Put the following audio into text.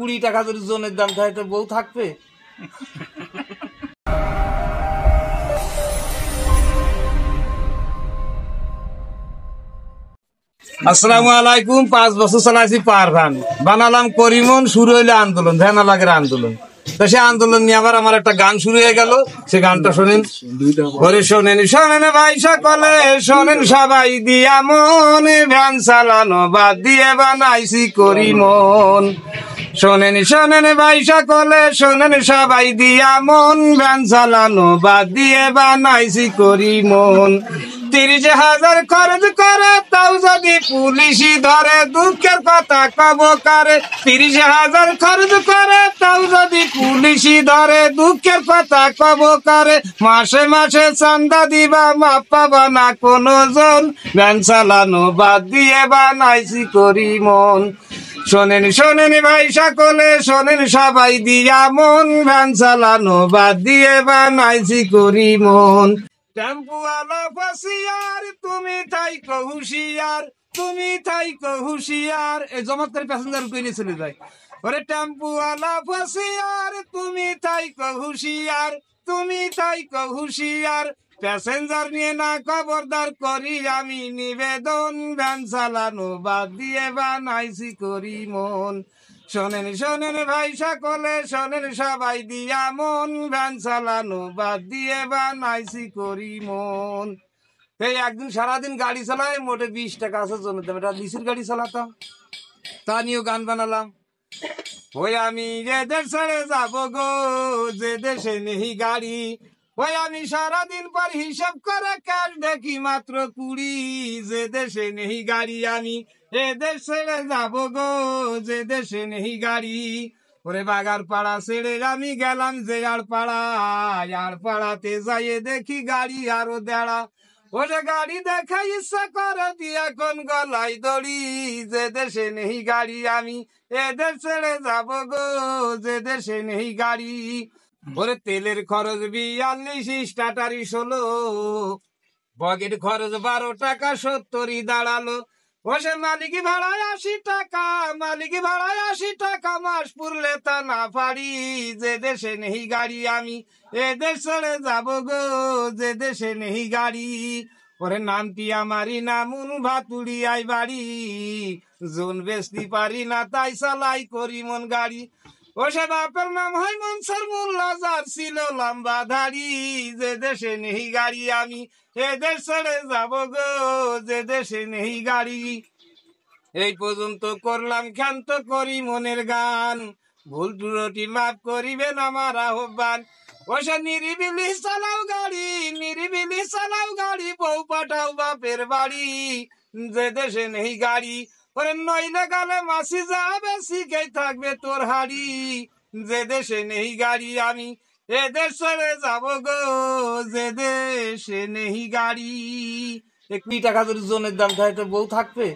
20 টাকা যদি জনের দাম থাকে তো বউ থাকবে? আসসালামু আলাইকুম। 5 বছর চালাইছি পারভান, বানালাম করিমন, শুরু হইলো আন্দোলন, ধ্যানালাগের আন্দোলন। তো সে আন্দোলন নিয়ে আবার আমার একটা গান শুরু হয়ে গেল। সে গানটা শোনেন। ঘরে শোনেন শোনেন ভাই সকলে, শোনেন সবাই দিয়া মন, ভ্যান চালানো বাদ দিয়ে বানাইছি করিমন। শোনেন শোনেন ভাই সকলে, শোনেন সবাই দিয়া মন, ভ্যান চালানো বাদ দিয়ে বানাইছি করিমন। 30,000 খরচ করে তাও যদি পুলিশি ধরে, দুঃখের কথা কব কারে। 30,000 খরচ করে তাও যদি পুলিশি ধরে, দুঃখের কথা কব কারে। মাসে মাসে চান্দা দিবা মাপ পাবা না কোনো জন, ভ্যান চালানো বাদ দিয়ে বানাইছি করিমন। শোনেন শোনেন ভাই সকলে, শোনেন সবাই দিয়া মন, ভ্যান চালানো বাদ দিয়ে বানাইছি করিমন। টেম্পুওয়ালা ফাঁসিয়ার, তুমি থাইকো হুঁশিয়ার, তুমি থাইকো হুঁশিয়ার। এই জমাৎকারী প্যাসেঞ্জার উঠে নিয়ে চলে যায়। ওরে টেম্পুওয়ালা ফাঁসিয়ার, তুমি থাইকো হুঁশিয়ার, তুমি থাইকো হুঁশিয়ার। প্যাসেঞ্জার নিয়ে না খবরদার করি আমি নিবেদন, ভ্যান চালানো বাদ দিয়ে বানাইছি করিমন। শোনেন শোনেন ভাই সকলে, শোনেন সবাই দিয়া মন, ভ্যান চালানো বাদ দিয়ে বানাইছি করিমন। এই একদিন সারাদিন গাড়ি চালাই, মোটে 20 টাকা আছে জন্য এটা লিসির গাড়ি চালাতাম, তা নিয়েও গান বানালাম। ওই আমি যে দেশ ছেড়ে যাবো গো, যে দেশে নেই গাড়ি। ওই আমি সারাদিন পর হিসাব করে ক্যাশ দেখি মাত্র 20, যে দেশে নেই গাড়ি। আমি এ দেশ ছেড়ে যাবো গো, যে দেশে নেই গাড়ি। ওরে বাগার পাড়া ছেড়ে আমি গেলাম যে আর পাড়াতে যাইয়ে দেখি গাড়ি আরো দেড়া। ওরে গাড়ি দেখা ইচ্ছা করে দিয়া কোন গলায় দড়ি, যে দেশে নেই গাড়ি। আমি এ দেশ ছেড়ে যাবো গো, যে দেশে নেই গাড়ি। ওরে তেলের খরচ 42, স্টার্টারি 16, বগের খরচ 12 টাকা 70 দাঁড়ালো। ওসে মালিকি ভাড়ায় 80 টাকা, মালিকি ভাড়ায় 80 টাকা, মাস পুরলে তা না পারি, যে দেশে নেই গাড়ি। আমি এ দেশ ছেড়ে যাবো গো, যে দেশে নেই গাড়ি। ওরে নামটি আমারই নামুন ভাতুড়ি আই বাড়ি, জোন বেচতে পারি না তাই চালাই করিমন গাড়ি। ওসে বাপের নাম হয় মনসুর মোল্লা, যার ছিল লম্বা দাড়ি, যে দেশে নেই গাড়ি। আমি এ দেশ ছেড়ে যাবো গো, যে দেশে নেই গাড়ি। এই পর্যন্ত করলাম ক্ষান্ত করিমনের গান, ভুল ত্রুটি মাফ করিবেন আমার আহ্বান। ওসে নিরিবিলি চালাও গাড়ি, নিরিবিলি চালাও গাড়ি, বউ পাঠাও বাপের বাড়ি, যে দেশে নেই গাড়ি। ওরে নইলে গালে মাসি যাবে, শিখেই থাকবে তোর হাড়ি, যে দেশে নেই গাড়ি। আমি এ দেশ ছেড়ে যাবো গো, যে দেশে নেই গাড়ি। 20 টাকা যদি জনের দাম থাকে তো বউ থাকবে?